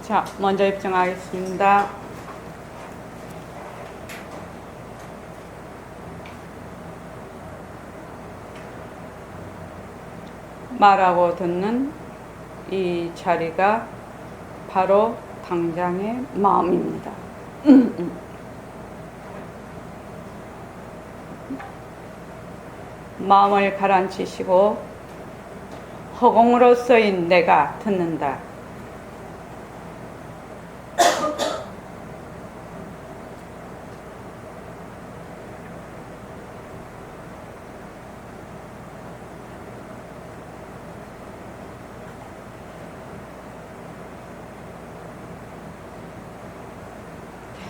자, 먼저 입증하겠습니다. 말하고 듣는 이 자리가 바로 당장의 마음입니다. 마음을 가라앉히시고 허공으로서인 내가 듣는다.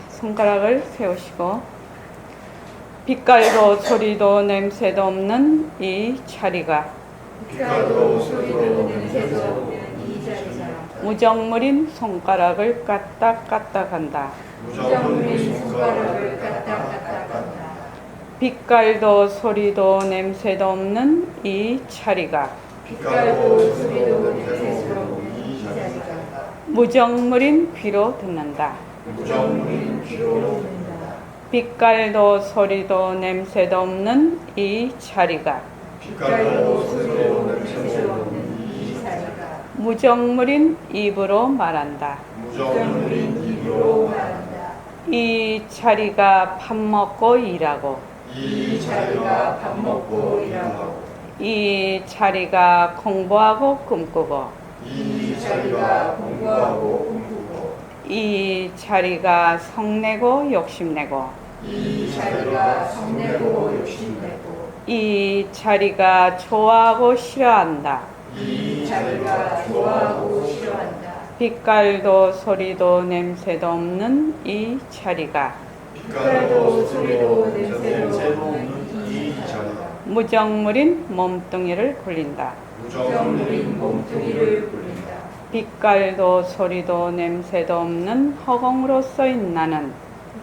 손가락을 세우시고 빛깔도 소리도 냄새도 없는 이 자리가 빛깔도 소리도 냄새도 없는 이 자리가 무정물인 손가락을 까딱까딱한다. 무정물인 손가락을 까딱까딱한다. 빛깔도 소리도 냄새도 없는 이 자리가 빛깔도 소리도 냄새도 없는 이 자리가 무정물인 귀로 듣는다. 무정물인 귀로 듣는다. 빛깔도 소리도 냄새도 없는 이 자리가 빛깔도 소리도 냄새도 없는 이 자리가 무정물인 입으로 말한다. 무정물인 입으로 말한다. 이 자리가 밥 먹고 일하고 이 자리가 밥 먹고 일하고 이 자리가 공부하고 꿈꾸고 이 자리가 공부하고 꿈꾸고 이 자리가 성내고 욕심내고 이 자리가 성내고 욕심내고 이 자리가 좋아하고 싫어한다. 이 자리가 좋아하고 싫어한다. 빛깔도 소리도 냄새도 없는 이 자리가 빛깔도 소리도 냄새도 없는 이 자리가 무정물인 몸뚱이를 굴린다. 무정물인 몸뚱이를 굴린다. 빛깔도 소리도 냄새도 없는 허공으로서인 나는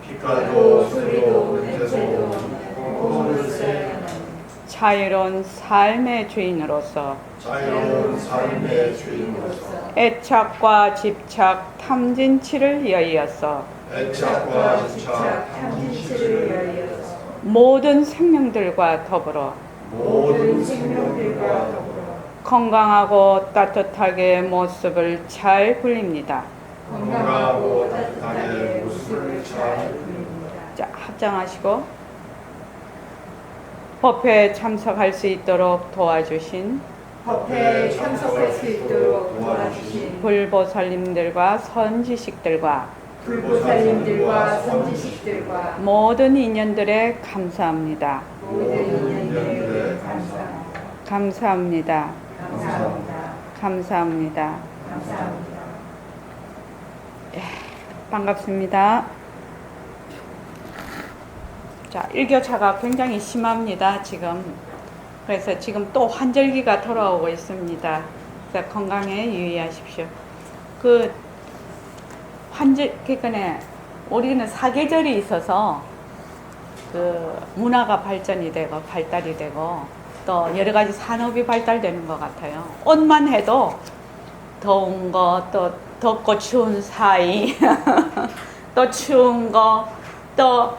빛깔도 소리도 냄새도 없는 허공으로서의 나는 자유로운 삶의 주인으로서 자유로운 삶의 주인으로서 애착과 집착, 탐진치를 여의어서 애착과 집착, 탐진치를 열려서 모든 생명들과 더불어 모든 생명들과 더불어 건강하고 따뜻하게 모습을 잘 굴립니다. 건강하고 따뜻하게 모습을 잘 굴립니다. 자, 합장하시고 법회에 참석할 수 있도록 도와주신 법회에 참석할 수 있도록 도와주신 불보살님들과 선지식들과 불보살님들과 선지식들과 모든 인연들에 감사합니다. 모든 인연들에게 감사합니다. 감사합니다. 감사합니다. 감사합니다. 감사합니다. 반갑습니다. 자, 일교차가 굉장히 심합니다, 지금. 그래서 지금 또 환절기가 돌아오고 있습니다. 그래서 건강에 유의하십시오. 그러니까 우리는 사계절이 있어서 문화가 발전이 되고 발달이 되고 또 여러 가지 산업이 발달되는 것 같아요. 옷만 해도 더운 거, 또 덥고 추운 사이, 또 추운 거, 또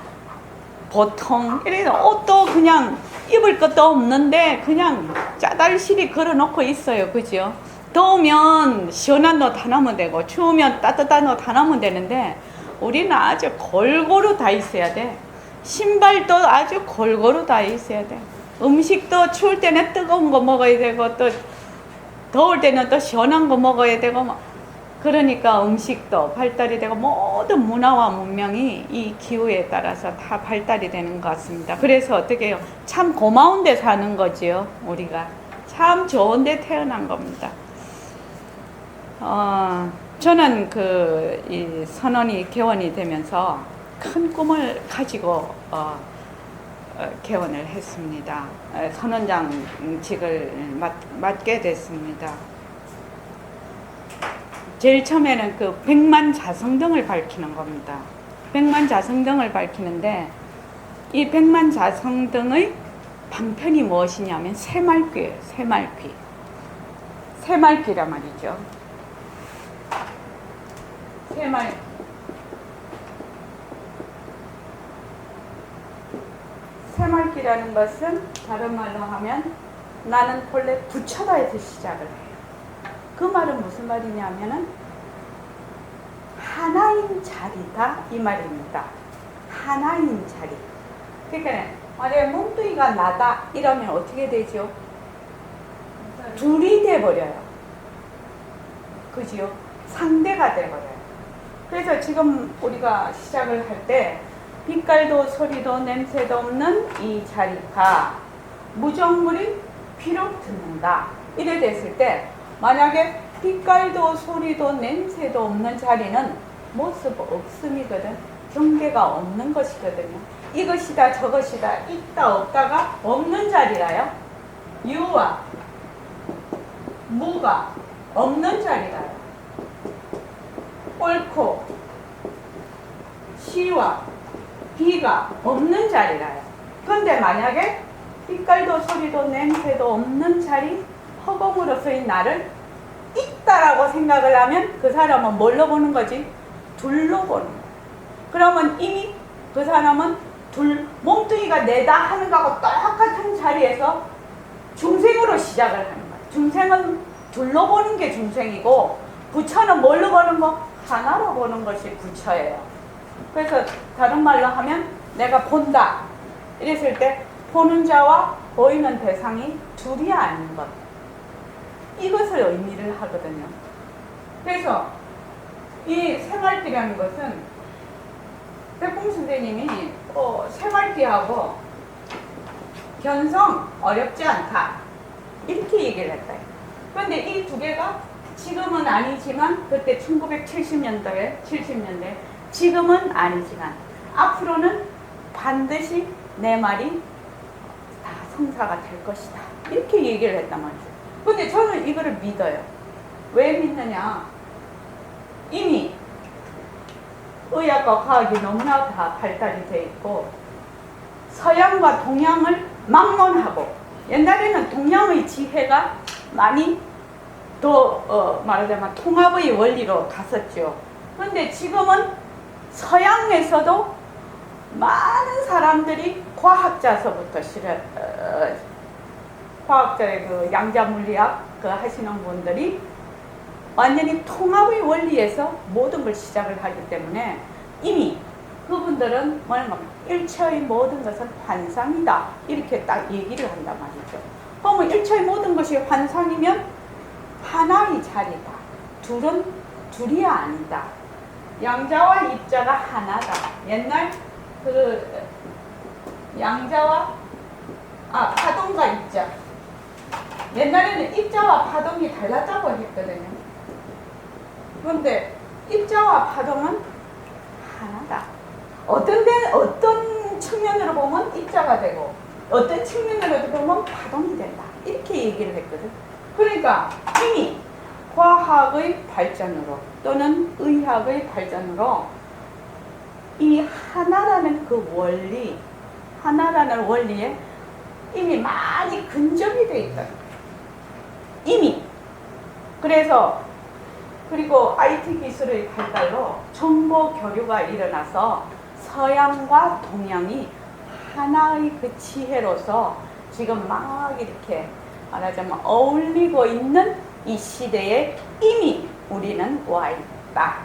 보통 이런 옷도 그냥 입을 것도 없는데 그냥 짜달실이 걸어놓고 있어요. 그죠? 더우면 시원한 옷 하나면 되고 추우면 따뜻한 옷 하나면 되는데 우리는 아주 골고루 다 있어야 돼. 신발도 아주 골고루 다 있어야 돼. 음식도 추울 때는 뜨거운 거 먹어야 되고 또 더울 때는 또 시원한 거 먹어야 되고 그러니까 음식도 발달이 되고 모든 문화와 문명이 이 기후에 따라서 다 발달이 되는 것 같습니다. 그래서 어떻게 해요? 참 고마운 데 사는 거지요. 우리가 참 좋은 데 태어난 겁니다. 저는 이 선원이 개원이 되면서 큰 꿈을 가지고 개원을 했습니다. 선원장직을 맡게 됐습니다. 제일 처음에는 백만 자성등을 밝히는 겁니다. 백만 자성등을 밝히는데 이 백만 자성등의 방편이 무엇이냐면 새말귀예요. 새말귀. 새말귀란 말이죠. 새말기라는 것은 다른 말로 하면 나는 본래 부처다에서 시작을 해요. 그 말은 무슨 말이냐면은 하나인 자리다 이 말입니다. 하나인 자리. 그러니까 만약에 몸뚱이가 나다 이러면 어떻게 되죠? 둘이 돼버려요. 그지요? 상대가 돼버려요. 그래서 지금 우리가 시작을 할 때 빛깔도 소리도 냄새도 없는 이 자리가 무정물이 비록 듣는다 이래 됐을 때 만약에 빛깔도 소리도 냄새도 없는 자리는 모습 없음이거든. 경계가 없는 것이거든요. 이것이다 저것이다 있다 없다가 없는 자리라요. 유와 무가 없는 자리라요. 옳고 시와 비가 없는 자리라요. 그런데 만약에 빛깔도 소리도 냄새도 없는 자리 허공으로서의 나를 있다라고 생각을 하면 그 사람은 뭘로 보는 거지? 둘로 보는 거야. 그러면 이미 그 사람은 몸뚱이가 내다 하는 거하고 똑같은 자리에서 중생으로 시작을 하는 거야. 중생은 둘로 보는 게 중생이고 부처는 뭘로 보는 거? 하나로 보는 것이 부처예요. 그래서 다른 말로 하면 내가 본다 이랬을 때 보는 자와 보이는 대상이 둘이 아닌 것, 이것을 의미를 하거든요. 그래서 이 생활기라는 것은 백봉 선생님이 생활기하고 견성 어렵지 않다 이렇게 얘기를 했어요. 그런데 이 두 개가 지금은 아니지만 그때 1970년대 지금은 아니지만 앞으로는 반드시 내 말이 다 성사가 될 것이다 이렇게 얘기를 했단 말이죠. 근데 저는 이거를 믿어요. 왜 믿느냐? 이미 의학과 과학이 너무나 다 발달이 돼 있고 서양과 동양을 막론하고 옛날에는 동양의 지혜가 많이 더 말하자면 통합의 원리로 갔었죠. 그런데 지금은 서양에서도 많은 사람들이 과학자서부터 과학자의 그 양자물리학 그 하시는 분들이 완전히 통합의 원리에서 모든 걸 시작을 하기 때문에 이미 그분들은 뭐냐면 일체의 모든 것은 환상이다 이렇게 딱 얘기를 한단 말이죠. 그러면 일체의 모든 것이 환상이면 하나의 자리다. 둘이 아니다. 양자와 입자가 하나다. 옛날 그 양자와 파동과 입자. 옛날에는 입자와 파동이 달랐다고 했거든요. 그런데 입자와 파동은 하나다. 어떤 측면으로 보면 입자가 되고 어떤 측면으로 보면 파동이 된다. 이렇게 얘기를 했거든. 그러니까 이미 과학의 발전으로 또는 의학의 발전으로 이 하나라는 그 원리, 하나라는 원리에 이미 많이 근접이 돼 있다. 이미. 그래서 그리고 IT 기술의 발달로 정보 교류가 일어나서 서양과 동양이 하나의 그 지혜로서 지금 막 이렇게 말하자면 어울리고 있는 이 시대에 이미 우리는 와 있다.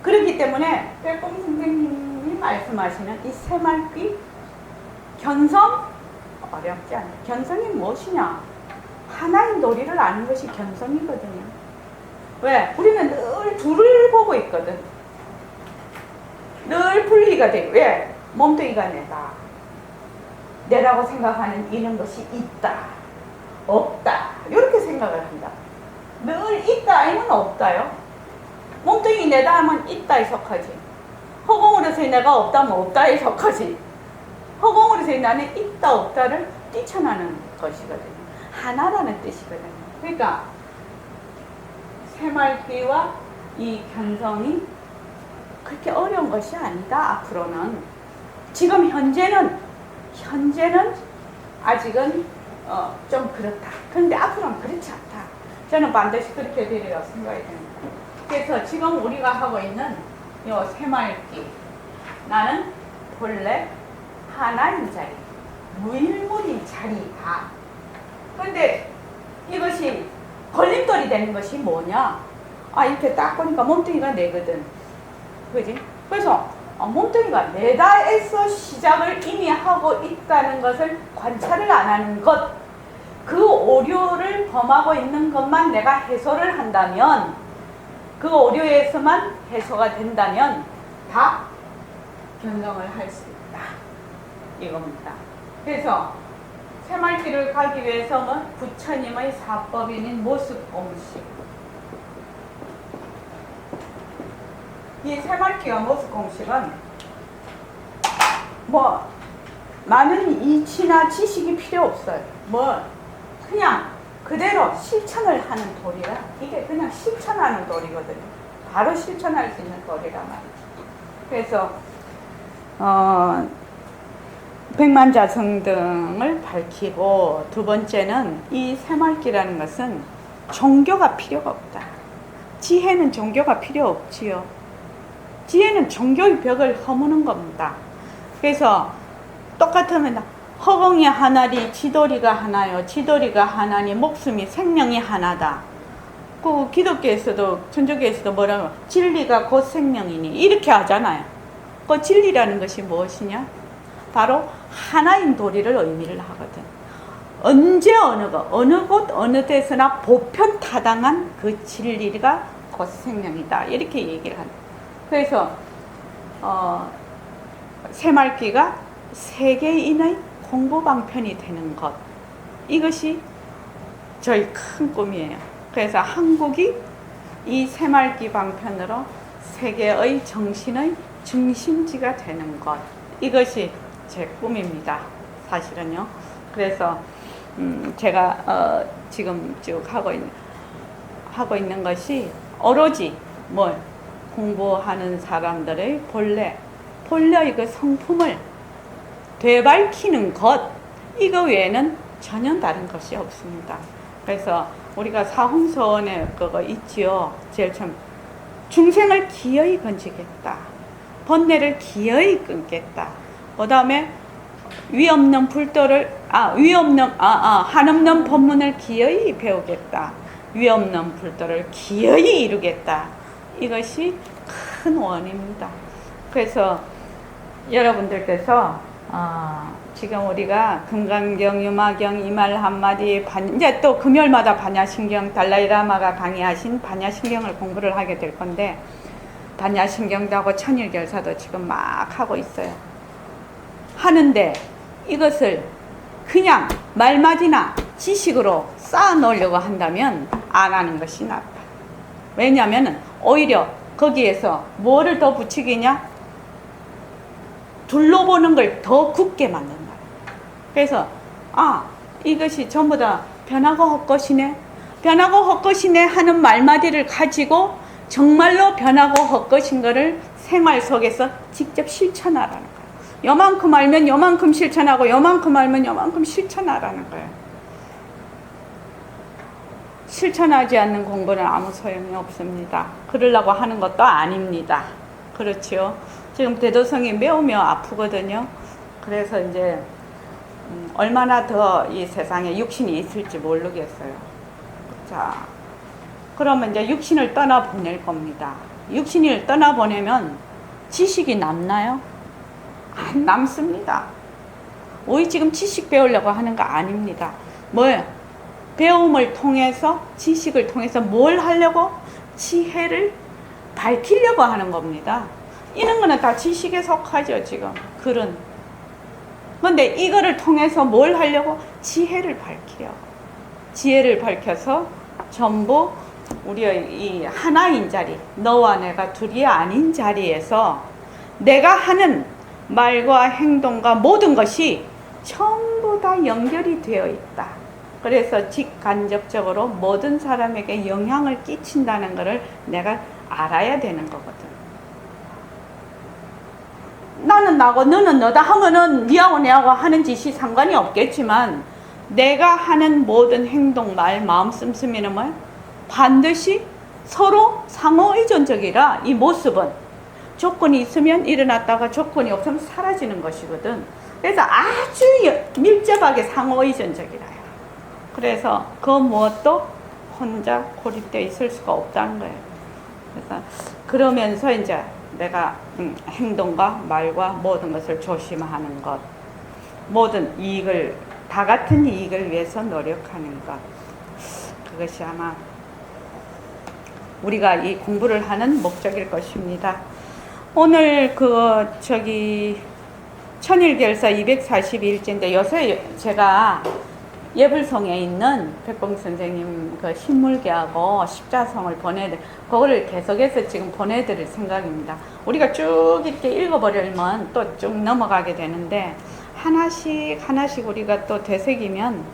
그렇기 때문에 백봉 선생님이 말씀하시는 이 새말귀 견성 어렵지 않아요. 견성이 무엇이냐? 하나의 놀이를 아는 것이 견성이거든요. 왜? 우리는 늘 둘을 보고 있거든. 늘 분리가 돼. 왜? 몸뚱이가 내다. 내라고 생각하는 이런 것이 있다. 없다. 이렇게 생각을 한다. 늘 있다 아니면 없다요. 몸뚱이 내다 하면 있다에 속하지. 허공으로서의 내가 없다면 없다에 속하지. 허공으로서의 나는 있다 없다를 뛰쳐나는 것이거든요. 하나라는 뜻이거든요. 그러니까 새말귀와 이 견성이 그렇게 어려운 것이 아니다. 앞으로는 지금 현재는 아직은 좀 그렇다. 그런데 앞으로는 그렇지 않다. 저는 반드시 그렇게 되리라고 생각이 됩니다. 그래서 지금 우리가 하고 있는 요 새말기, 나는 본래 하나인 자리, 무일문인 자리다. 근데 이것이 걸림돌이 되는 것이 뭐냐? 아, 이렇게 딱 보니까 몸뚱이가 내거든. 그지? 그래서 몸뚱이가 내다에서 시작을 이미 하고 있다는 것을 관찰을 안 하는 것, 그 오류를 범하고 있는 것만 내가 해소를 한다면, 그 오류에서만 해소가 된다면 다 변성을 할 수 있다. 이겁니다. 그래서 새말기를 가기 위해서는 부처님의 사법인인 모습공식, 이 새말기와 모습공식은 뭐 많은 이치나 지식이 필요 없어요. 뭐 그냥 그대로 실천을 하는 도리라. 이게 그냥 실천하는 도리거든요. 바로 실천할 수 있는 도리란 말이죠. 그래서 백만자성등을 밝히고, 두 번째는 이 새말기라는 것은 종교가 필요가 없다. 지혜는 종교가 필요 없지요. 지혜는 종교의 벽을 허무는 겁니다. 그래서 똑같으면 허공이 하나리 지도리가 하나요. 지도리가 하나니 목숨이 생명이 하나다. 그 기독교에서도 천주교에서도 뭐라고 진리가 곧 생명이니 이렇게 하잖아요. 그 진리라는 것이 무엇이냐? 바로 하나인 도리를 의미를 하거든. 언제 어느 곳 어느 데서나 보편타당한 그 진리가 곧 생명이다. 이렇게 얘기를 한다. 그래서 새말기가 세계인의 공부방편이 되는 것, 이것이 저희 큰 꿈이에요. 그래서 한국이 이 새말기 방편으로 세계의 정신의 중심지가 되는 것, 이것이 제 꿈입니다. 사실은요. 그래서 제가 지금 쭉 하고 있는 것이 오로지 뭘 공부하는 사람들의 본래의 그 성품을 되밟히는 것, 이거 외에는 전혀 다른 것이 없습니다. 그래서 우리가 사홍서원에 그거 있지요. 제일 처음 중생을 기어이 건지겠다. 번뇌를 기어이 끊겠다. 그 다음에 한없는 법문을 기어이 배우겠다. 위없는 불도를 기어이 이루겠다. 이것이 큰 원입니다. 그래서 여러분들께서 지금 우리가 금강경, 유마경, 이 말 한마디, 이제 또 금요일마다 반야신경, 달라이라마가 강의하신 반야신경을 공부를 하게 될 건데, 반야신경도 하고 천일결사도 지금 막 하고 있어요. 하는데 이것을 그냥 말맞이나 지식으로 쌓아 놓으려고 한다면 안 하는 것이 낫다. 왜냐하면 오히려 거기에서 뭐를 더 붙이기냐? 둘러보는 걸 더 굳게 만든다. 그래서 이것이 전부 다 변하고 헛것이네, 변하고 헛것이네 하는 말마디를 가지고 정말로 변하고 헛것인 거를 생활 속에서 직접 실천하라는 거예요. 요만큼 알면 요만큼 실천하고, 요만큼 알면 요만큼 실천하라는 거예요. 실천하지 않는 공부는 아무 소용이 없습니다. 그러려고 하는 것도 아닙니다. 그렇지요. 지금 대도성이 매우 아프거든요. 그래서 이제 얼마나 더 이 세상에 육신이 있을지 모르겠어요. 자, 그러면 이제 육신을 떠나보낼 겁니다. 육신을 떠나보내면 지식이 남나요? 안 남습니다. 우리 지금 지식 배우려고 하는 거 아닙니다. 뭐예요? 배움을 통해서, 지식을 통해서 뭘 하려고? 지혜를 밝히려고 하는 겁니다. 이런 거는 다 지식에 속하죠, 지금. 글은. 근데 이거를 통해서 뭘 하려고? 지혜를 밝히려고. 지혜를 밝혀서 전부 우리의 이 하나인 자리, 너와 내가 둘이 아닌 자리에서 내가 하는 말과 행동과 모든 것이 전부 다 연결이 되어 있다. 그래서 직간접적으로 모든 사람에게 영향을 끼친다는 것을 내가 알아야 되는 거거든. 나는 나고 너는 너다 하면은 니하고 내하고 하는 짓이 상관이 없겠지만, 내가 하는 모든 행동, 말, 마음, 씀씀이는 뭐 반드시 서로 상호 의존적이라 이 모습은 조건이 있으면 일어났다가 조건이 없으면 사라지는 것이거든. 그래서 아주 밀접하게 상호 의존적이라요. 그래서 그 무엇도 혼자 고립되어 있을 수가 없다는 거예요. 그래서 그러면서 이제 내가 행동과 말과 모든 것을 조심하는 것, 모든 이익을, 다 같은 이익을 위해서 노력하는 것, 그것이 아마 우리가 이 공부를 하는 목적일 것입니다. 오늘 천일결사 241일째인데 요새 제가 예불성에 있는 백봉 선생님 그 신물계하고 십자성을 그거를 계속해서 지금 보내드릴 생각입니다. 우리가 쭉 이렇게 읽어버리면 또 쭉 넘어가게 되는데 하나씩 우리가 또 되새기면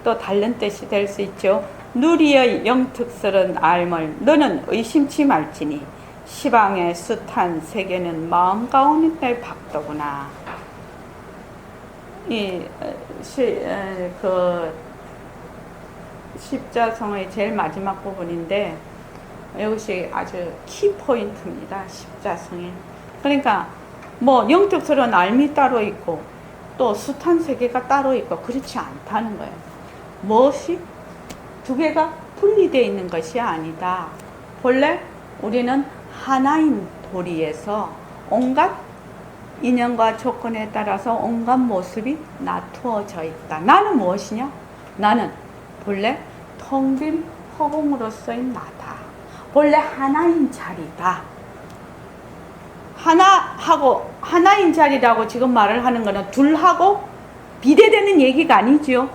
또 다른 뜻이 될 수 있죠. 누리의 영특설은 알물 너는 의심치 말지니 시방의 숱한 세계는 마음 가운데 박도구나. 십자성의 제일 마지막 부분인데 이것이 아주 키포인트입니다. 십자성에. 그러니까 뭐 영특설은 알미 따로 있고 또 숱한 세계가 따로 있고 그렇지 않다는 거예요. 무엇이 두 개가 분리되어 있는 것이 아니다. 본래 우리는 하나인 도리에서 온갖 인연과 조건에 따라서 온갖 모습이 나투어져 있다. 나는 무엇이냐? 나는 본래 텅 빈 허공으로서의 나다. 본래 하나인 자리다. 하나인 자리라고 지금 말을 하는 거는 둘하고 비례되는 얘기가 아니죠.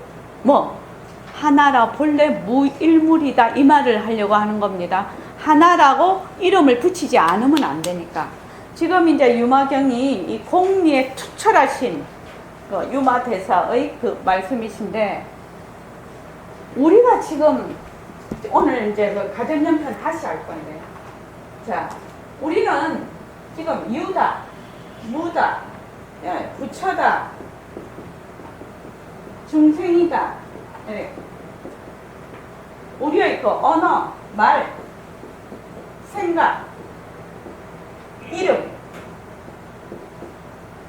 하나라 본래 무일물이다 이 말을 하려고 하는 겁니다. 하나라고 이름을 붙이지 않으면 안 되니까. 지금 이제 유마경이 이 공리에 투철하신 그 유마대사의 그 말씀이신데, 우리가 지금 오늘 이제 그 가정연편 다시 할 건데, 자, 우리는 지금 유다, 무다, 부처다, 중생이다, 우리의 그 언어, 말, 생각, 이름,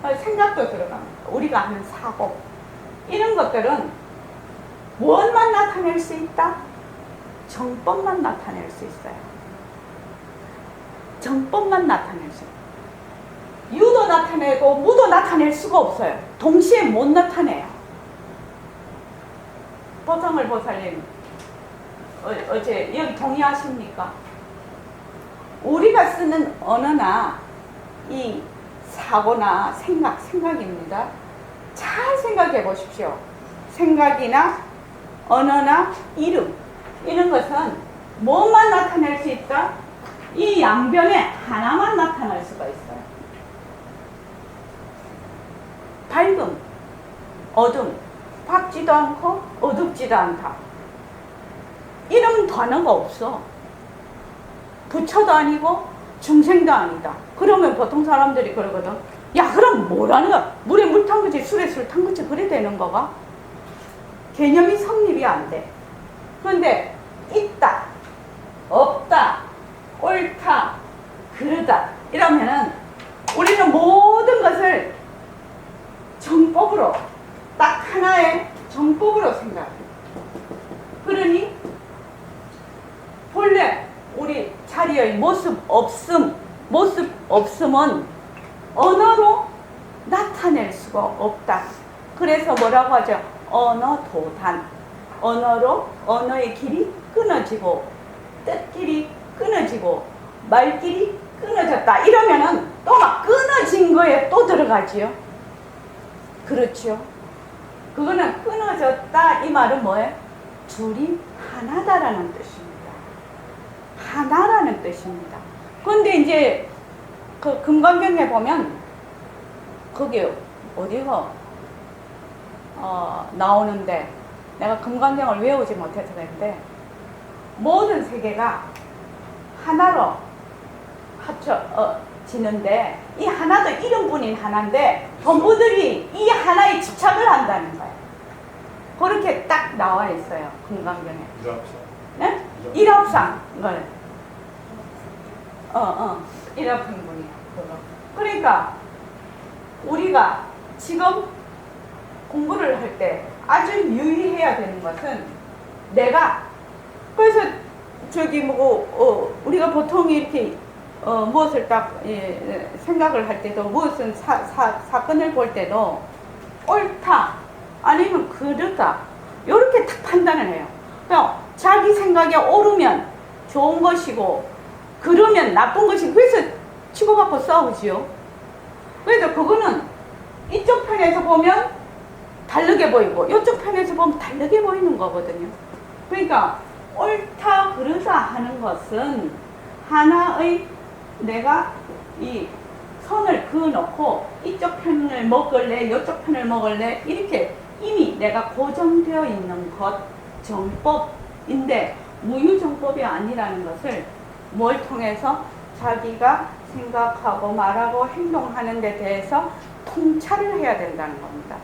생각도 들어갑니다. 우리가 하는 사고, 이런 것들은 무엇만 나타낼 수 있다? 정법만 나타낼 수 있어요. 정법만 나타낼 수 있어요. 유도 나타내고 무도 나타낼 수가 없어요. 동시에 못 나타내요. 보성을 보살님 어제 여기 동의하십니까? 우리가 쓰는 언어나 이 사고나 생각입니다. 잘 생각해 보십시오. 생각이나 언어나 이름, 이런 것은 뭐만 나타낼 수 있다? 이 양변에 하나만 나타날 수가 있어요. 밝음, 어둠, 밝지도 않고 어둡지도 않다. 이런 단어가 없어. 부처도 아니고 중생도 아니다. 그러면 보통 사람들이 그러거든. 야, 그럼 뭐라는 거야? 물에 물 탄 거지, 술에 술 탄 거지, 그래 되는 거가? 개념이 성립이 안 돼. 그런데 있다, 없다, 옳다, 그르다 이러면은 우리는 모든 것을 정법으로, 딱 하나의 정법으로 생각해. 그러니 본래 우리 자리의 모습 없음은 언어로 나타낼 수가 없다. 그래서 뭐라고 하죠? 언어도단. 언어로 언어의 길이 끊어지고 뜻길이 끊어지고 말길이 끊어졌다. 이러면은 또 막 끊어진 거에 또 들어가지요. 그렇죠? 그거는 끊어졌다 이 말은 뭐예요? 둘이 하나다라는 뜻입니다. 하나라는 뜻입니다. 그런데 이제 그 금강경에 보면 거기 어디가 나오는데 내가 금강경을 외우지 못해서 그랬는데 모든 세계가 하나로 합쳐지는데 이 하나도 이름뿐인 하나인데 전부들이 이 하나에 집착을 한다는 거예요. 그렇게 딱 나와 있어요. 금강경에. 네? 일합상 이거는 일합행분이야 그거. 그러니까 우리가 지금 공부를 할 때 아주 유의해야 되는 것은 내가 그래서 저기 우리가 보통 이렇게 무엇을 딱 생각을 할 때도 무엇은 사건을 볼 때도 옳다 아니면 그르다 이렇게 딱 판단을 해요. 그냥 자기 생각에 옳으면 좋은 것이고 그러면 나쁜 것이고 그래서 치고받고 싸우지요. 그래서 그거는 이쪽 편에서 보면 다르게 보이고 이쪽 편에서 보면 다르게 보이는 거거든요. 그러니까 옳다 그르다 하는 것은 하나의 내가 이 선을 그어놓고 이쪽 편을 먹을래 이쪽 편을 먹을래 이렇게 이미 내가 고정되어 있는 것 정법인데 무유정법이 아니라는 것을 뭘 통해서 자기가 생각하고 말하고 행동하는 데 대해서 통찰을 해야 된다는 겁니다.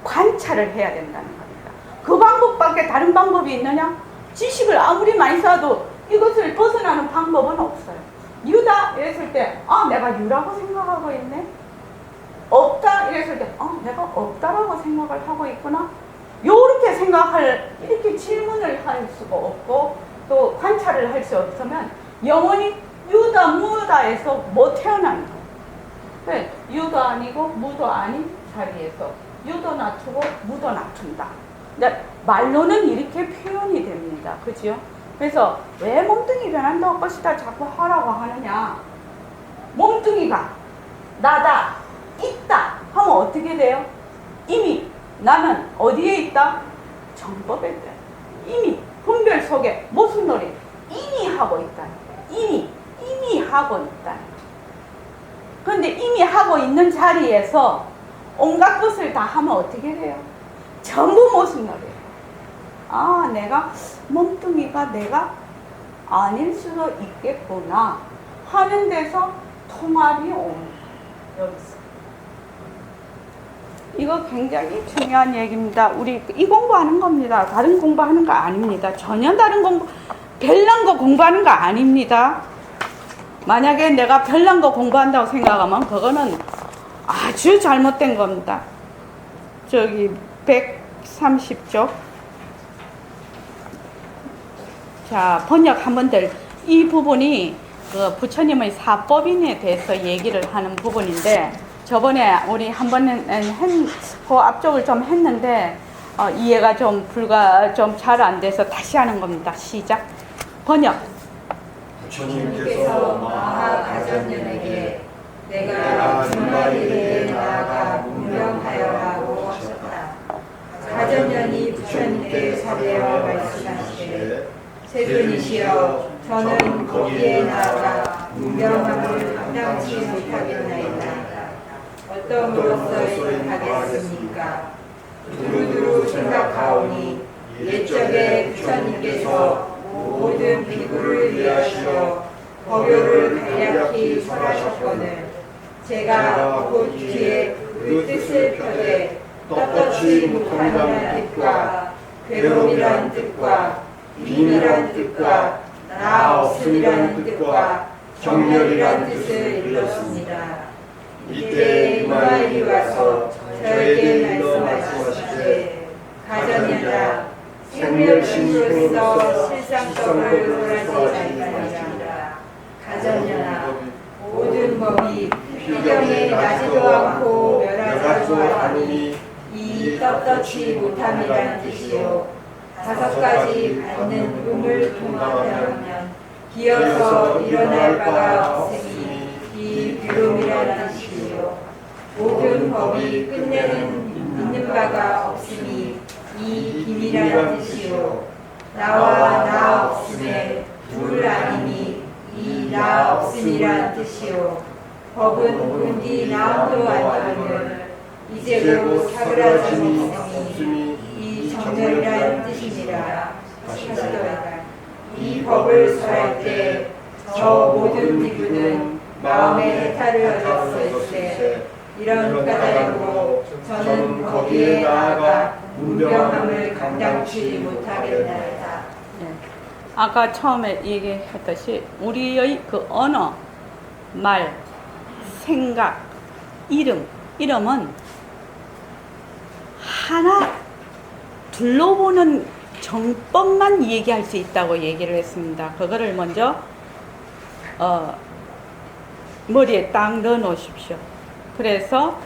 관찰을 해야 된다는 겁니다. 그 방법밖에 다른 방법이 있느냐? 지식을 아무리 많이 쌓아도 이것을 벗어나는 방법은 없어요. 유다 이랬을 때 내가 유라고 생각하고 있네. 없다 이랬을 때 내가 없다라고 생각을 하고 있구나. 요렇게 생각할 이렇게 질문을 할 수가 없고 또 관찰을 할 수 없으면 영원히 유다 무다에서 못 태어나는 거예요. 네, 유도 아니고 무도 아닌 자리에서 유도 낮추고 무도 낮춘다. 말로는 이렇게 표현이 됩니다. 그죠? 그래서 왜 몸뚱이 변한다고 것이다 자꾸 하라고 하느냐. 몸뚱이가 나다, 있다 하면 어떻게 돼요? 이미 나는 어디에 있다? 정법에 있다. 이미 분별 속에 무슨 놀이? 이미 하고 있다. 이미 하고 있다. 그런데 이미 하고 있는 자리에서 온갖 것을 다 하면 어떻게 돼요? 전부 무슨 놀이에요? 내가 몸뚱이가 내가 아닐 수도 있겠구나 하는 데서 통합이 옵니다. 여기서. 이거 굉장히 중요한 얘기입니다. 우리 이 공부하는 겁니다. 다른 공부하는 거 아닙니다. 전혀 다른 공부, 별난 거 공부하는 거 아닙니다. 만약에 내가 별난 거 공부한다고 생각하면 그거는 아주 잘못된 겁니다. 저기 130쪽. 자, 번역 한 번 더. 이 부분이 그 부처님의 사법인에 대해서 얘기를 하는 부분인데 저번에 우리 한 번은 그 앞쪽을 좀 했는데 이해가 좀 잘 안 돼서 다시 하는 겁니다. 시작. 번역. 부처님께서 마하가전년에게 내가 주말일에 나아가 문명하여라고 하셨다. 가전년이 부처님께 사대어 말씀하시되 세존이시여 저는 거기에 나아가 문명함을 감당치 못하겠나이다. 어떠므로써 하겠습니까? 두루두루 생각하오니 옛적에 부처님께서 모든 비구를 위하시어 법요를 간략히 설하셨거늘 제가 곧 뒤에 그 뜻을 펴되 떳떳이 못하는 뜻과 괴로움이란 뜻과 빈이란 뜻과 나 없음이란 뜻과 정멸이란 뜻을 일렀습니다. 이때 이마일이 와서 저에게 말씀하시되 가전이라 생멸신으로서 실상법을 설하지 말지니라. 가전이라 모든 법이 필경에 나지도 않고 멸하지도 않으니 이 떳떳이 못함이란 뜻이요 다섯 가지 받는 꿈을 통합하면 기어서 일어날 바가 없으니 이 괴로움이란 뜻이요 모든 법이 끝내는 있는 바가 없으니 이 비밀이란 뜻이요 나와 나 없음에 둘 아니니 이 나 없음이란 뜻이요 법은 본디 나도 아니오늘 이제고 사그라짐이 있으니 이 정렬이란 뜻이니라 하시더라. 이 법을 설할 때 저 모든 비구는 마음에 해탈을 얻었을때 이런 까닭으로 저는 거기에 나아가 문명함을 감당치 못하겠나이다. 아까 처음에 얘기했듯이 우리의 그 언어, 말, 생각, 이름은 하나 둘러보는 정법만 얘기할 수 있다고 얘기를 했습니다. 그거를 먼저 머리에 딱 넣어 놓으십시오. 그래서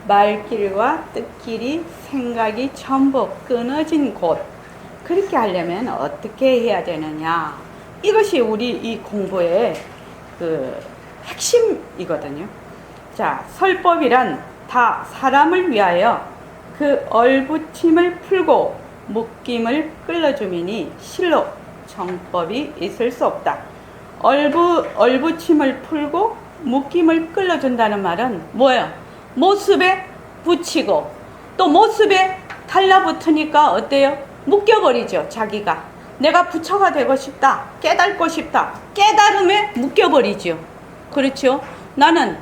말길과 뜻길이 생각이 전부 끊어진 곳, 그렇게 하려면 어떻게 해야 되느냐, 이것이 우리 이 공부의 그 핵심이거든요. 자, 설법이란 다 사람을 위하여 그 얼붙임을 풀고 묶임을 끌어주미니 실로 정법이 있을 수 없다. 얼붙임을 풀고 묶임을 끌어준다는 말은 뭐예요? 모습에 붙이고 또 모습에 달라붙으니까 어때요? 묶여버리죠. 자기가 내가 부처가 되고 싶다, 깨닫고 싶다, 깨달음에 묶여버리죠. 그렇죠? 나는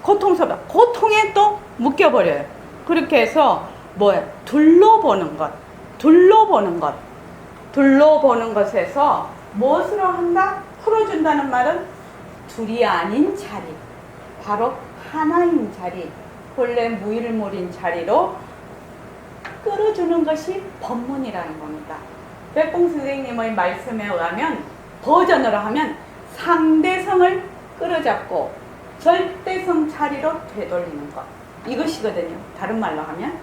고통스럽다, 고통에 또 묶여버려요. 그렇게 해서 뭐예요? 둘러보는 것에서 무엇으로 한다? 풀어준다는 말은 둘이 아닌 자리, 바로 하나인 자리, 본래 무일몰인 자리로 끌어주는 것이 법문이라는 겁니다. 백공 선생님의 말씀에 의하면, 버전으로 하면 상대성을 끌어잡고 절대성 자리로 되돌리는 것, 이것이거든요. 다른 말로 하면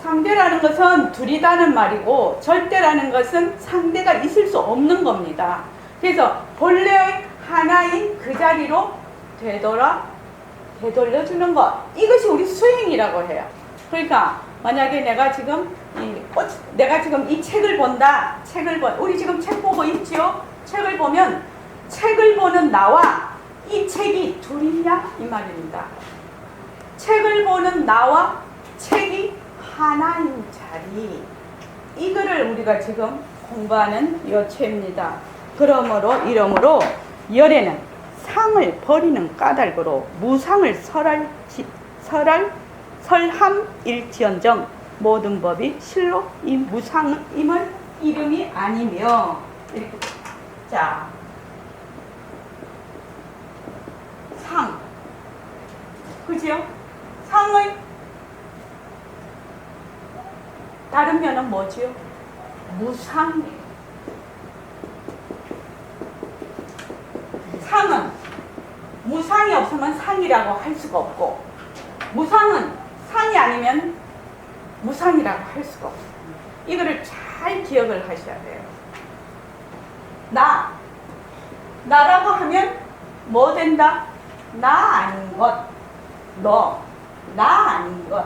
상대라는 것은 둘이다는 말이고 절대라는 것은 상대가 있을 수 없는 겁니다. 그래서 본래의 하나인 그 자리로 되돌려주는 것, 이것이 우리 수행이라고 해요. 그러니까 만약에 내가 지금 이 책을 본다, 우리 지금 책 보고 있지요? 책을 보면 책을 보는 나와 이 책이 둘이냐 이 말입니다. 책을 보는 나와 책이 하나인 자리, 이거를 우리가 지금 공부하는 요체입니다. 이러므로 열에는 상을 버리는 까닭으로 무상을 설함일지언정 모든 법이 실로 이 무상임을 이름이 아니며, 이렇게. 자, 상, 그죠? 상의 다른 면은 뭐지요? 무상이에요. 상은 무상이 없으면 상이라고 할 수가 없고, 무상은 상이 아니면 무상이라고 할 수가 없어요. 이거를 잘 기억을 하셔야 돼요. 나라고 하면 뭐 된다? 나 아닌 것, 나 아닌 것,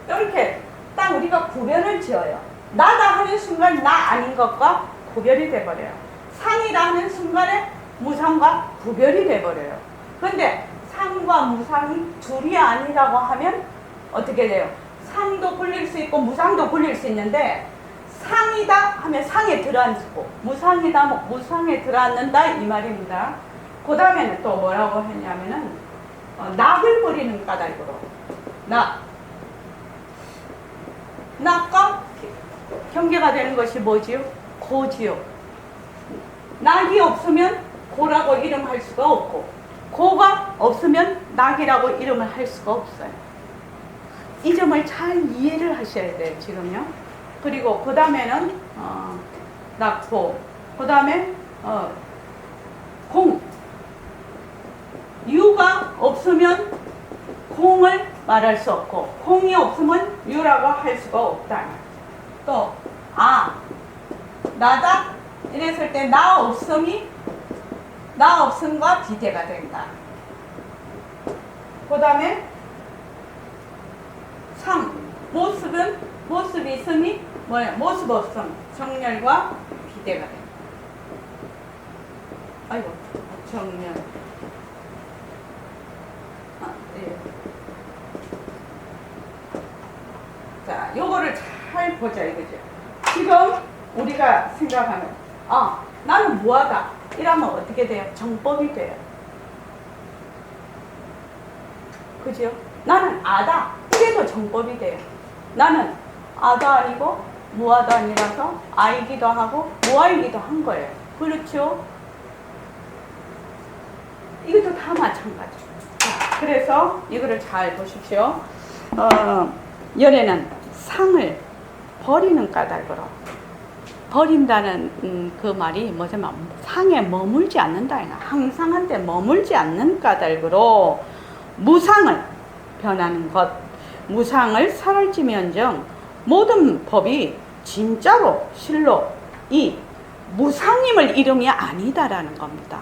이렇게 딱 우리가 구별을 지어요. 나다 하는 순간 나 아닌 것과 구별이 돼버려요. 상이라 하는 순간에 무상과 구별이 돼버려요. 그런데 상과 무상이 둘이 아니라고 하면 어떻게 돼요? 상도 불릴 수 있고 무상도 불릴 수 있는데, 상이다 하면 상에 들어앉고 무상이다 무상에 들어앉는다 이 말입니다. 그 다음에는 또 뭐라고 했냐면은 낙을 버리는 까닭으로, 낙과 경계가 되는 것이 뭐지요? 고지요. 낙이 없으면 고라고 이름할 수가 없고, 고가 없으면 낙이라고 이름을 할 수가 없어요. 이 점을 잘 이해를 하셔야 돼요, 지금요. 그리고 그 다음에는 낙고, 그 다음에 공, 유가 없으면 공을 말할 수 없고, 공이 없으면 유라고 할 수가 없다. 또 나다 이랬을 때 나 없음과 비대가 된다. 그 다음에 상, 모습이 있음이 뭐예요? 모습 없음, 정렬과 비대가 된다. 아이고, 정렬. 네. 자, 요거를 잘 보자 이거죠. 지금 우리가 생각하는 나는 무하다 이러면 어떻게 돼요? 정법이 돼요. 그죠? 나는 아다 이래도 정법이 돼요. 나는 아도 아니고 무아도 아니라서 아이기도 하고 무아이기도 한 거예요. 그렇죠? 이것도 다 마찬가지. 그래서 이거를 잘 보십시오. 열애는 상을 버리는 까닭으로, 버린다는 그 말이 뭐냐면 상에 머물지 않는다. 항상 한데 머물지 않는 까닭으로 무상을 변하는 것, 무상을 사랄지면정 모든 법이 진짜로 실로 이 무상임을 이름이 아니다라는 겁니다.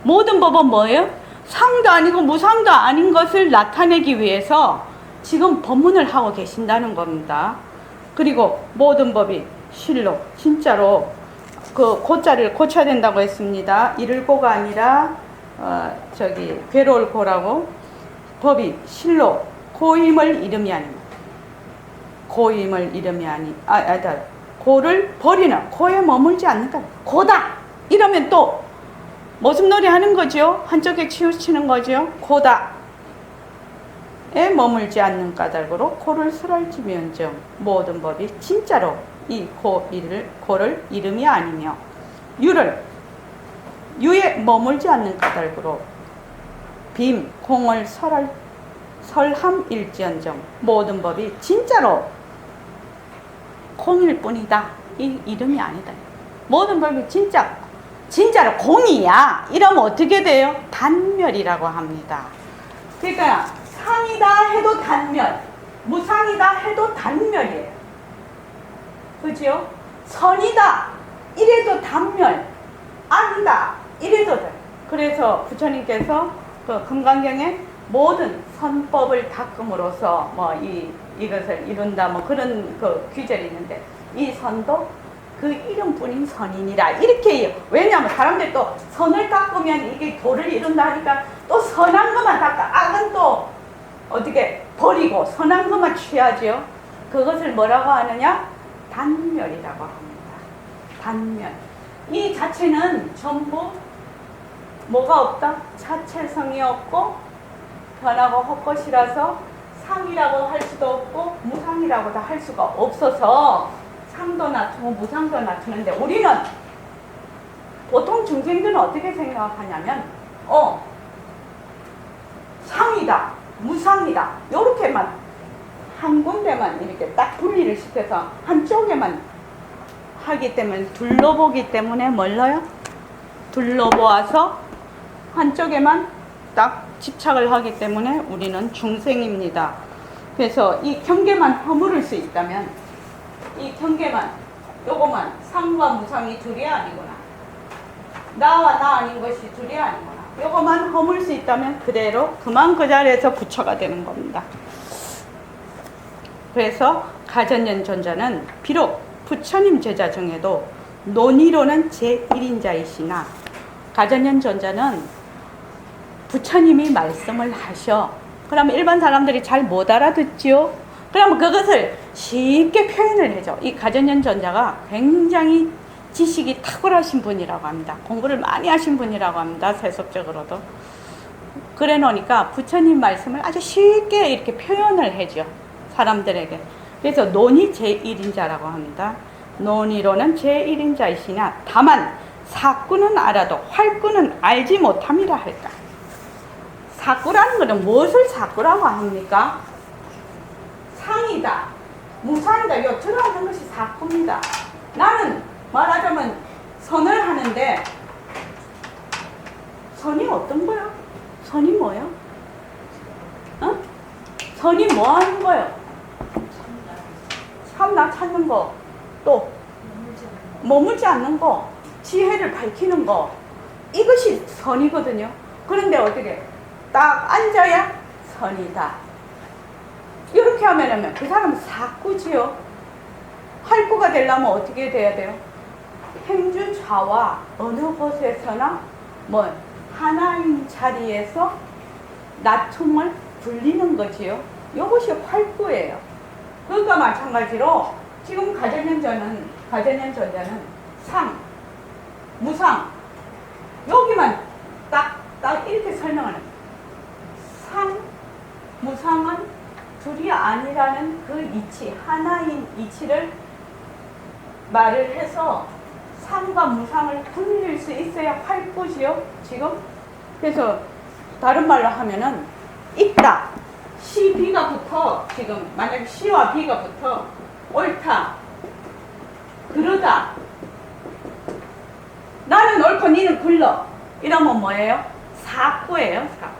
모든 법은 뭐예요? 상도 아니고 무상도 아닌 것을 나타내기 위해서 지금 법문을 하고 계신다는 겁니다. 그리고 모든 법이 실로 진짜로 그 고자를 고쳐야 된다고 했습니다. 이를 고가 아니라 괴로울 고라고. 법이 실로 고임을 이름이 아닙니다. 고임을 이름이 고를 버리는, 고에 머물지 않는다. 고다 이러면 또 모습놀이 하는 거죠. 한쪽에 치우치는 거죠. 고다에 머물지 않는 까닭으로 고를 설할지면정 모든 법이 진짜로 이 고를 이름이 아니며 유에 머물지 않는 까닭으로 빔 공을 설함일지언정 모든 법이 진짜로 공일 뿐이다. 이 이름이 아니다. 모든 법이 진짜로 공이야. 이러면 어떻게 돼요? 단멸이라고 합니다. 그러니까 상이다 해도 단멸, 무상이다 해도 단멸이에요. 그죠? 선이다 이래도 단멸, 아니다 이래도 돼. 그래서 부처님께서 그 금강경에 모든 선법을 닦음으로써 이것을 이룬다 그런 그 규절이 있는데, 이 선도 그 이름뿐인 선이니라 이렇게 해요. 왜냐하면 사람들이 또 선을 닦으면 이게 도를 이룬다 하니까 또 선한 것만 닦아, 악은 또 어떻게 버리고 선한 것만 취하죠. 그것을 뭐라고 하느냐? 단멸이라고 합니다. 단멸. 이 자체는 전부 뭐가 없다? 자체성이 없고 변하고 헛것이라서 상이라고 할 수도 없고 무상이라고도 할 수가 없어서 상도 낮추고 무상도 낮추는데, 우리는 보통 중생들은 어떻게 생각하냐면 상이다 무상이다 요렇게만 한 군데만 이렇게 딱 분리를 시켜서 한쪽에만 하기 때문에, 둘러보기 때문에 뭘로요? 둘러보아서 한쪽에만 딱 집착을 하기 때문에 우리는 중생입니다. 그래서 이 경계만 허물을 수 있다면, 이 경계만, 요거만 상과 무상이 둘이 아니구나, 나와 나 아닌 것이 둘이 아니구나, 요거만 허물 수 있다면 그대로 그만 그 자리에서 부처가 되는 겁니다. 그래서 가전년 존자는 비록 부처님 제자 중에도 논의로는 제1인자이시나, 가전년 존자는 부처님이 말씀을 하셔. 그러면 일반 사람들이 잘 못 알아듣지요. 그러면 그것을 쉽게 표현을 해줘. 이 가전년 존자가 굉장히 지식이 탁월하신 분이라고 합니다. 공부를 많이 하신 분이라고 합니다. 세속적으로도. 그래 놓으니까 부처님 말씀을 아주 쉽게 이렇게 표현을 해줘, 사람들에게. 그래서 논의 제1인자라고 합니다. 논의로는 제1인자이시나 다만 사구는 알아도 활구는 알지 못함이라 할까. 사구라는 것은 무엇을 사구라고 합니까? 상이다, 무상이다, 요 들어가는 것이 사구입니다. 나는 말하자면 선을 하는데 선이 어떤 거야? 선이 뭐야? 선이 뭐 하는 거예요? 참나 찾는 거, 또 머물지 않는 거, 지혜를 밝히는 거, 이것이 선이거든요. 그런데 어떻게 딱 앉아야 선이다 이렇게 하면 그 사람은 사구지요. 활구가 되려면 어떻게 돼야 돼요? 행주좌와 어느 곳에서나 하나인 자리에서 나툼을 불리는 거지요. 이것이 활구예요. 그러니까 마찬가지로 지금 가전년 존자는 상, 무상, 여기만 딱 이렇게 설명하는 거예요. 상, 무상은 둘이 아니라는 그 이치, 하나인 이치를 말을 해서 상과 무상을 분릴 수 있어야 할 것이요, 지금. 그래서 다른 말로 하면은 있다. 시, 비가 붙어. 지금 만약 시와 비가 붙어. 옳다. 그러다. 나는 옳고 니는 글러. 이러면 뭐예요? 사구예요, 사구.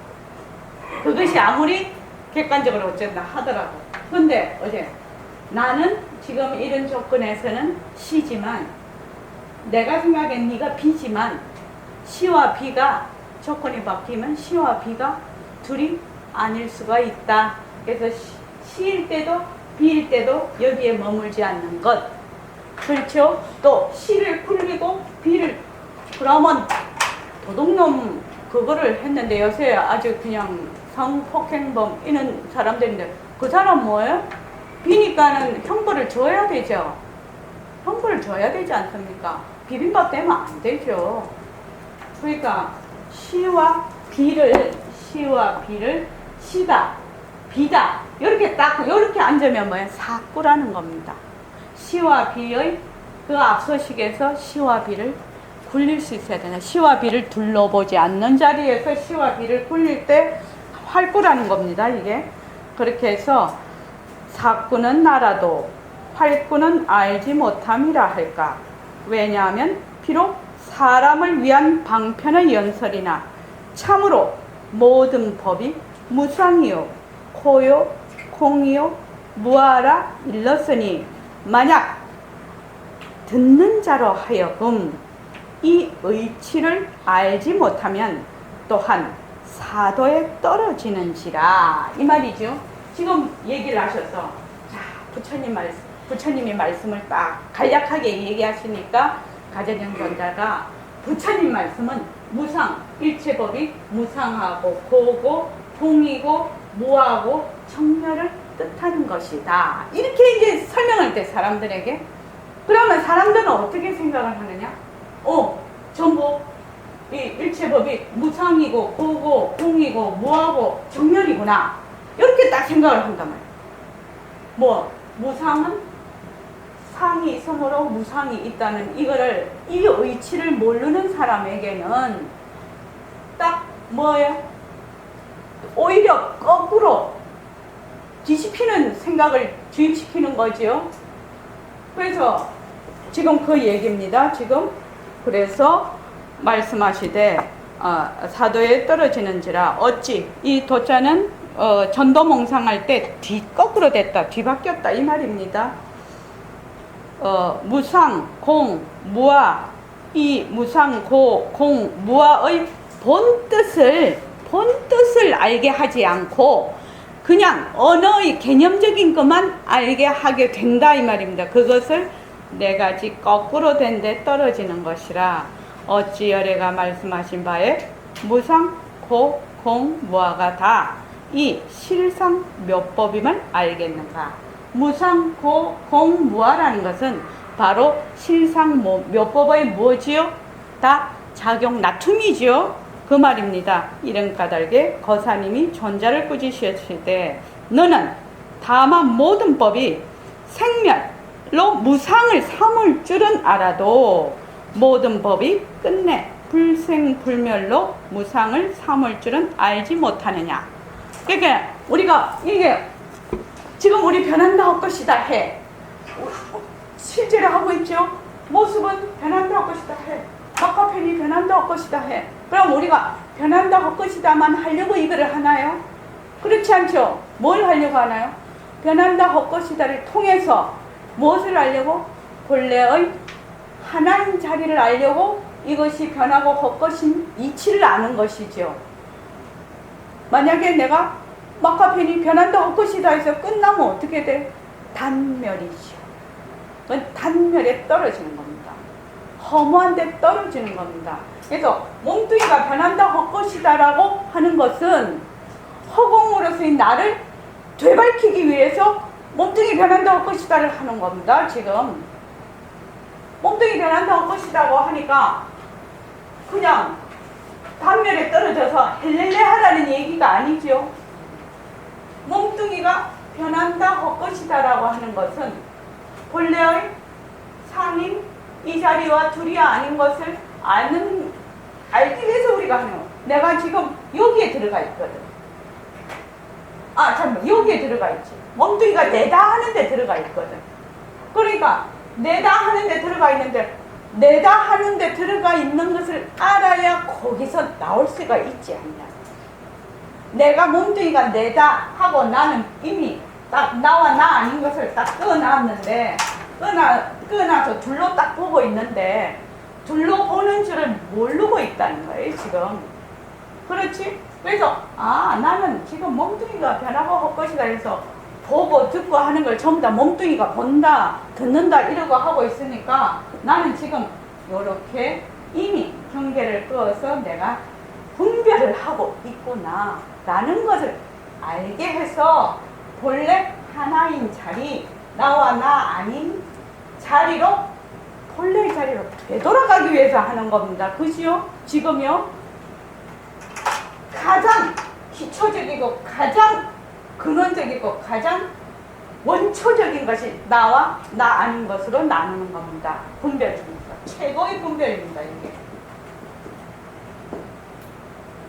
그것이 아무리 객관적으로 어쩐다 하더라도. 근데 어제 나는 지금 이런 조건에서는 시지만 내가 생각엔 네가 비지만 시와 비가 조건이 바뀌면 시와 비가 둘이 아닐 수가 있다. 그래서 시일 때도 비일 때도 여기에 머물지 않는 것. 그렇죠? 또 시를 굴리고 비를 그러면 도둑놈 그거를 했는데 요새 아주 그냥 성폭행범 이런 사람들인데 그 사람 뭐예요? 비니까는 형벌을 줘야 되죠. 형벌을 줘야 되지 않습니까? 비빔밥 되면 안 되죠. 그러니까 시와 비를 시다, 비다 이렇게 딱 이렇게 앉으면 뭐예요? 사구라는 겁니다. 시와 비의 그 앞서식에서 시와 비를 굴릴 수 있어야 되나? 시와 비를 둘러보지 않는 자리에서 시와 비를 굴릴 때 활구라는 겁니다. 이게 그렇게 해서 사구는 나라도 활구는 알지 못함이라 할까? 왜냐하면 비록 사람을 위한 방편의 연설이나 참으로 모든 법이 무상이요 코요 공이요 무아라 일렀으니 만약 듣는 자로 하여금 이 의치를 알지 못하면 또한 사도에 떨어지는지라 이 말이죠. 지금 얘기를 하셔서 자 부처님이 말씀을 딱 간략하게 얘기하시니까 가재정 전자가 부처님 말씀은 무상 일체법이 무상하고 고고 동이고 무하고 청멸을 뜻하는 것이다. 이렇게 이제 설명할 때 사람들에게 그러면 사람들은 어떻게 생각을 하느냐? 전부 이 일체법이 무상이고 고고 공이고 무하고 정멸이구나. 이렇게 딱 생각을 한단 말이에요. 무상은 상이 있으므로 무상이 있다는 이거를 이 의치를 모르는 사람에게는 딱 뭐예요? 오히려 거꾸로 뒤집히는 생각을 주입시키는 거지요. 그래서 지금 그 얘기입니다. 지금 그래서 말씀하시되 사도에 떨어지는지라 어찌 이 도자는 전도몽상할 때 거꾸로 됐다 뒤바뀌었다 이 말입니다. 무상 공 무아 이 무상 공 무아의 본뜻을 알게 하지 않고 그냥 언어의 개념적인 것만 알게 하게 된다 이 말입니다. 그것을 네 가지 거꾸로 된 데 떨어지는 것이라 어찌 열애가 말씀하신 바에 무상 고 공 무아가 다 이 실상 몇 법임을 알겠는가. 무상 고 공 무아라는 것은 바로 실상 몇 법의 뭐지요? 다 작용 나툼이지요. 그 말입니다. 이런 까닭에 거사님이 존자를 꾸짖으실 때 너는 다만 모든 법이 생멸로 무상을 삼을 줄은 알아도 모든 법이 끝내 불생불멸로 무상을 삼을 줄은 알지 못하느냐. 그러니까 우리가 이게 지금 우리 변한다 할 것이다 해. 실제로 하고 있죠. 모습은 변한다 할 것이다 해. 막화편이 변한다 할 것이다 해. 그럼 우리가 변한다 할 것이다만 하려고 이거를 하나요? 그렇지 않죠. 뭘 하려고 하나요? 변한다 할 것이다를 통해서 무엇을 알려고? 본래의 하나인 자리를 알려고 이것이 변하고 헛것인 이치를 아는 것이죠. 만약에 내가 막화편이 변한다 헛것이다 해서 끝나면 어떻게 돼? 단멸이죠. 그건 단멸에 떨어지는 겁니다. 허무한 데 떨어지는 겁니다. 그래서 몸뚱이가 변한다 헛것이다 라고 하는 것은 허공으로서의 나를 되밟히기 위해서 몸뚱이 변한다 헛것이다를 하는 겁니다. 지금 몸뚱이 변한다 헛것이다고 하니까 그냥 단멸에 떨어져서 헬렐레 하라는 얘기가 아니죠. 몸뚱이가 변한다 헛것이다 라고 하는 것은 본래의 상인 이 자리와 둘이 아닌 것을 알기 위해서 우리가 하는 거. 내가 지금 여기에 들어가 있거든. 아, 잠깐만, 여기에 들어가 있지. 몸뚱이가 내다 하는데 들어가 있거든. 그러니까 내다 하는데 들어가 있는데 내다 하는데 들어가 있는 것을 알아야 거기서 나올 수가 있지 않냐. 내가 몸뚱이가 내다 하고 나는 이미 딱 나와 나 아닌 것을 딱 끊어놨는데 끊어놔서 둘로 딱 보고 있는데 둘로 보는 줄을 모르고 있다는 거예요 지금. 그렇지? 그래서 나는 지금 몸뚱이가 변하고 헛것이다 해서 보고 듣고 하는 걸 전부 다 몸뚱이가 본다 듣는다 이러고 하고 있으니까 나는 지금 이렇게 이미 경계를 끄어서 내가 분별을 하고 있구나 라는 것을 알게 해서 본래 하나인 자리 나와 나 아닌 자리로 본래의 자리로 되돌아가기 위해서 하는 겁니다. 그지요? 지금요? 가장 기초적이고 가장 근원적이고 가장 원초적인 것이 나와 나 아닌 것으로 나누는 겁니다. 분별입니다. 최고의 분별입니다. 이게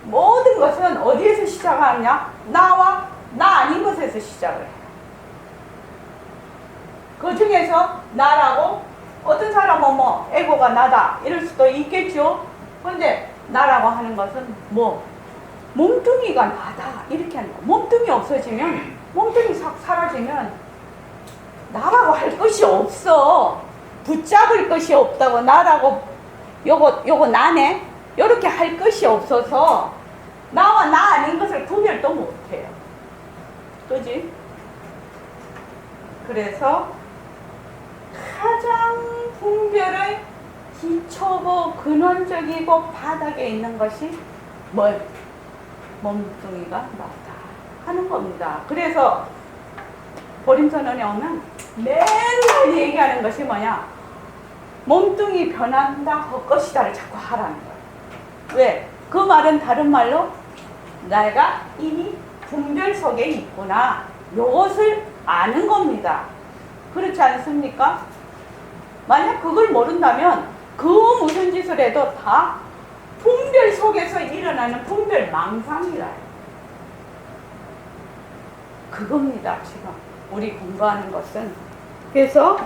모든 것은 어디에서 시작하느냐? 나와 나 아닌 것에서 시작을 해요. 그 중에서 나라고 어떤 사람은 뭐 에고가 나다 이럴 수도 있겠죠. 근데 나라고 하는 것은 뭐 몸뚱이가 나다 이렇게 하는 거. 몸뚱이 없어지면 몸뚱이 싹 사라지면 나라고 할 것이 없어. 붙잡을 것이 없다고. 나라고 요거 나네 요렇게 할 것이 없어서 나와 나 아닌 것을 구별도 못해요. 그지? 그래서 가장 분별의 기초고 근원적이고 바닥에 있는 것이 뭘? 몸뚱이가 나다 하는 겁니다. 그래서 보림선언에 오면 맨날 얘기하는 것이 뭐냐? 몸뚱이 변한다 헛것이다를 자꾸 하라는 거예요. 왜? 그 말은 다른 말로 내가 이미 분별 속에 있구나 이것을 아는 겁니다. 그렇지 않습니까? 만약 그걸 모른다면 그 무슨 짓을 해도 다 분별 속에서 일어나는 분별 망상이라. 그겁니다. 지금 우리 공부하는 것은. 그래서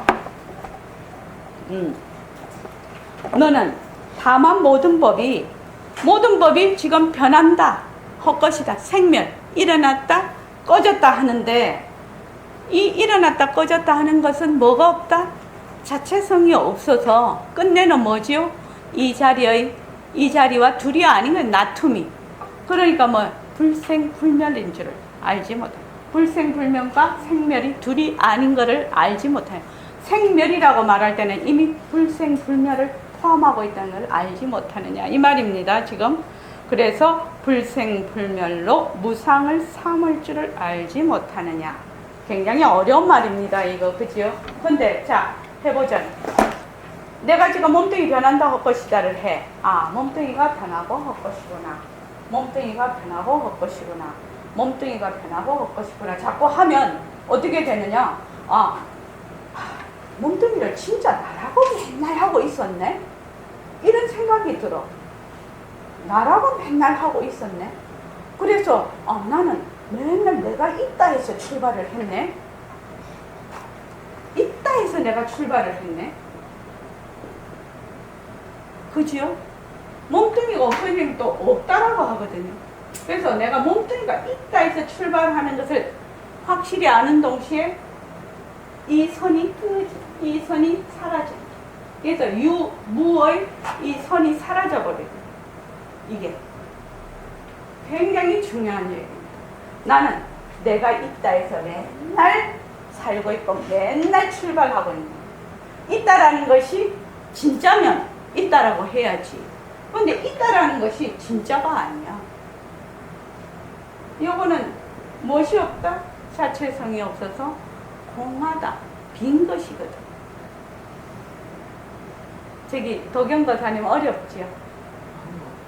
너는 다만 모든 법이 지금 변한다 헛것이다 생멸 일어났다 꺼졌다 하는데 이 일어났다 꺼졌다 하는 것은 뭐가 없다? 자체성이 없어서 끝내는 뭐지요? 이 자리와 둘이 아닌 건 나툼이. 그러니까 뭐 불생불멸인 줄을 알지 못해. 불생불멸과 생멸이 둘이 아닌 것을 알지 못해요. 생멸이라고 말할 때는 이미 불생불멸을 포함하고 있다는 걸 알지 못하느냐 이 말입니다. 지금 그래서 불생불멸로 무상을 삼을 줄을 알지 못하느냐. 굉장히 어려운 말입니다. 이거 그지요? 근데 자 해보자. 내가 지금 몸뚱이 변한다 헛것이다를 해. 몸뚱이가 변하고 헛것이구나. 몸뚱이가 변하고 헛것이구나. 몸뚱이가 변하고 헛것이구나. 자꾸 하면 어떻게 되느냐? 몸뚱이를 진짜 나라고 맨날 하고 있었네? 이런 생각이 들어. 나라고 맨날 하고 있었네? 그래서 나는 맨날 내가 있다 해서 출발을 했네? 있다 해서 내가 출발을 했네? 그지요? 몸뚱이가 없어지면 또 없다라고 하거든요. 그래서 내가 몸뚱이가 있다 해서 출발하는 것을 확실히 아는 동시에 이 선이 끊어져. 이 선이 사라져. 그래서 무의 이 선이 사라져 버려요. 이게 굉장히 중요한 얘기입니다. 나는 내가 있다 해서 맨날 살고 있고 맨날 출발하고 있는 거예요. 있다라는 것이 진짜면 있다라고 해야지. 근데 있다라는 것이 진짜가 아니야. 이거는 무엇이 없다? 자체성이 없어서 공하다. 빈 것이거든. 저기 도경도사님 어렵지요?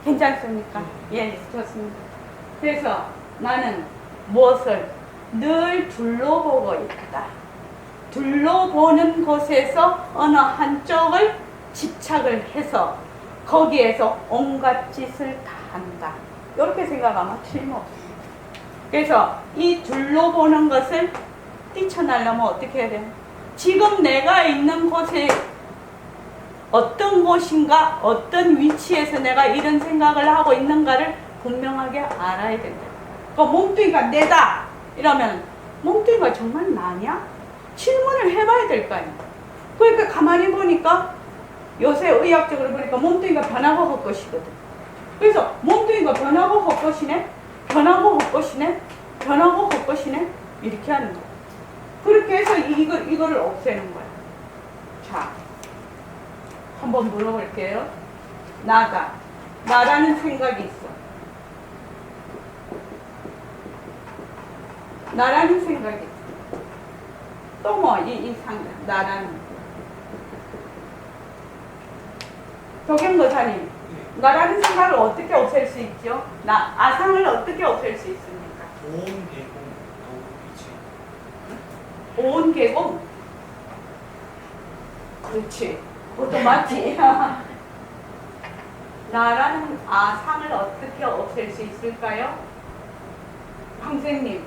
괜찮습니까? 예, 좋습니다. 그래서 나는 무엇을 늘 둘러보고 있다. 둘러보는 곳에서 어느 한쪽을 집착을 해서 거기에서 온갖 짓을 다 한다. 이렇게 생각하면 틀림없습니다. 그래서 이 둘러보는 것을 뛰쳐나려면 어떻게 해야 돼요? 지금 내가 있는 곳에 어떤 곳인가, 어떤 위치에서 내가 이런 생각을 하고 있는가를 분명하게 알아야 된다. 그 몸뚱이가 내다 이러면 몸뚱이가 정말 나냐? 질문을 해봐야 될 거 아니에요. 그러니까 가만히 보니까 요새 의학적으로 보니까 몸뚱이가 변하고 헛것이거든. 그래서 몸뚱이가 변하고 헛것이네, 변하고 헛것이네, 변하고 헛것이네 이렇게 하는 거야. 그렇게 해서 이거를 없애는 거야. 자, 한번 물어볼게요. 나라는 생각이 있어. 나라는 생각이 있어. 또 뭐, 나라는. 도경도사님, 나라는 생각을 어떻게 없앨 수 있죠? 아상을 어떻게 없앨 수 있습니까? 온 계공 도이치. 온 계공? 그렇지. 그것도 맞지. 나라는 아상을 어떻게 없앨 수 있을까요? 황생님,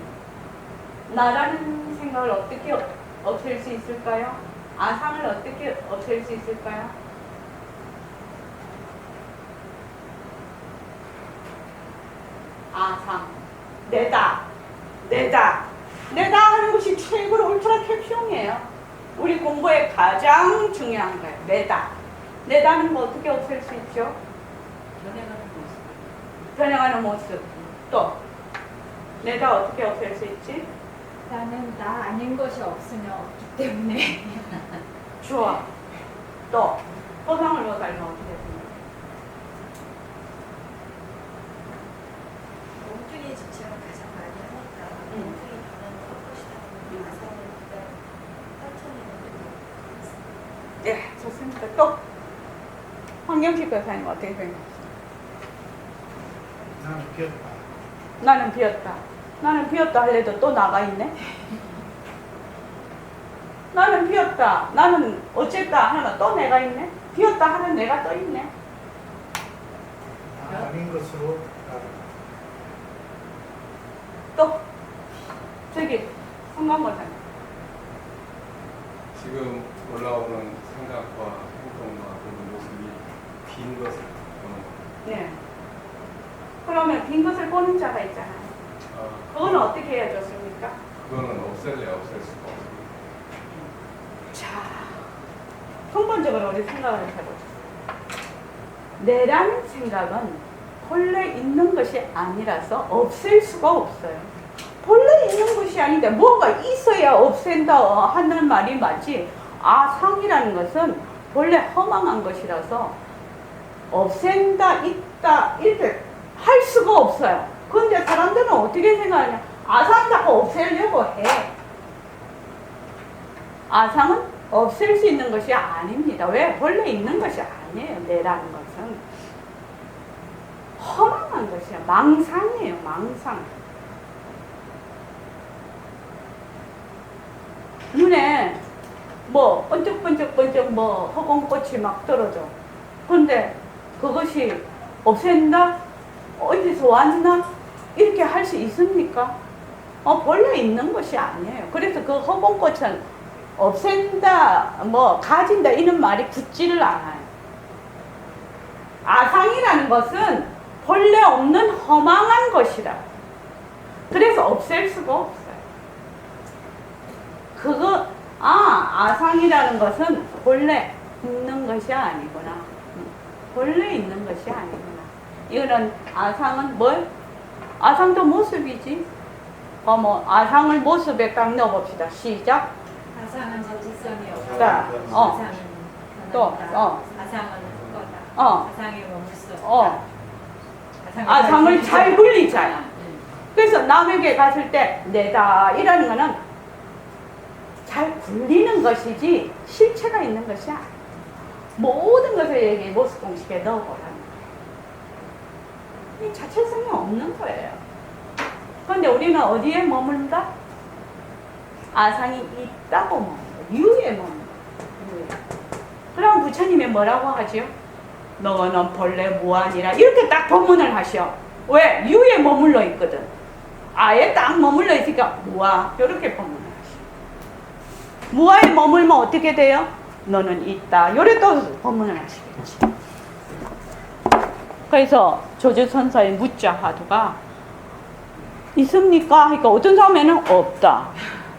나라는 생각을 어떻게 없앨 수 있을까요? 아상을 어떻게 없앨 수 있을까요? 아상, 내다 하는 것이 최고로 울트라 캡숑이에요. 우리 공부에 가장 중요한 거예요. 내다는 거 어떻게 없앨 수 있죠? 변해가는 모습. 또 내다 어떻게 없앨 수 있지? 나는 나 아닌 것이 없으면 없기 때문에. 좋아. 또 허상을 못 알면 어떻게 됩니까? 몸뚱이의 집착을 가장 많이 하니까 몸뚱이 변화는 헛것이라는 아상을 일단 떨쳐내는 게 네, 좋습니다. 또 황경식 교사님 어떻게 생각하세요? 나는 비었다. 나는 비었다 할래도 또 나가 있네. 나는 비었다. 나는 어쨌다 하면 또 내가 있네. 비었다 하는 내가 또 있네. 나 아닌 것으로 나를. 또 저기 성관고사님. 지금 올라오는 생각과 행동과 그런 모습이 빈 것을 보는 것. 네. 그러면 빈 것을 보는 자가 있잖아요. 그건 어떻게 해야 좋습니까? 그거는 없앨래야 없앨 수가 없습니다. 자, 근본적으로 우리 생각을 해보죠. 내라는 생각은 본래 있는 것이 아니라서 없앨 수가 없어요. 본래 있는 것이 아닌데 뭐가 있어야 없앤다 하는 말이 맞지. 아상이라는 것은 본래 허망한 것이라서 없앤다, 있다 이렇게 할 수가 없어요. 그런데 사람들은 어떻게 생각하냐? 아상 자꾸 없애려고 해. 아상은 없앨 수 있는 것이 아닙니다. 왜? 본래 있는 것이 아니에요. 내라는 것은 허망한 것이야. 망상이에요. 망상. 눈에 뭐 번쩍번쩍번쩍 뭐 허공꽃이 막 떨어져. 그런데 그것이 없앤다? 어디서 왔나? 이렇게 할 수 있습니까? 본래 있는 것이 아니에요. 그래서 그 허공꽃은 없앤다, 뭐 가진다 이런 말이 붙지를 않아요. 아상이라는 것은 본래 없는 허망한 것이라. 그래서 없앨 수가 없어요. 아상이라는 것은 본래 있는 것이 아니구나. 본래 있는 것이 아니구나. 이거는 아상은 뭘? 아상도 모습이지. 아상을 모습에 딱 넣어봅시다. 시작. 아상은 정체성이 없다. 자, 아상은 또, 변한다. 아상은 헛거다. 아상이 머물 수 없다. 아상을 잘 분리자. 그래서 남에게 갔을 때 내다 이라는 거는 잘 굴리는 것이지 실체가 있는 것이 아니야. 모든 것을 여기 모습 공식에 넣어보라는 거예요. 이 자체성이 없는 거예요. 그런데 우리는 어디에 머문다? 아상이 있다고 머문다. 유에 머물러. 유에. 그럼 부처님이 뭐라고 하죠? 너는 본래 무아니라 이렇게 딱 법문을 하셔. 왜? 유에 머물러 있거든. 아예 딱 머물러 있으니까 무아 이렇게 법문을 하셔. 무아에 머물면 어떻게 돼요? 너는 있다. 요래 또 법문을 하시겠지. 그래서 조주선사의 무자 화두가 있습니까? 그러니까 어떤 사람에는 없다.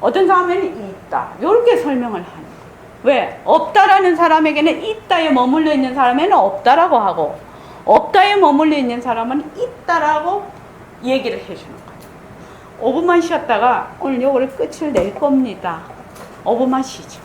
어떤 사람에는 있다. 이렇게 설명을 하는 거예요. 왜? 없다라는 사람에게는 있다에 머물러 있는 사람에는 없다라고 하고 없다에 머물러 있는 사람은 있다라고 얘기를 해주는 거죠. 5분만 쉬었다가 오늘 요거를 끝을 낼 겁니다. 5분만 쉬죠.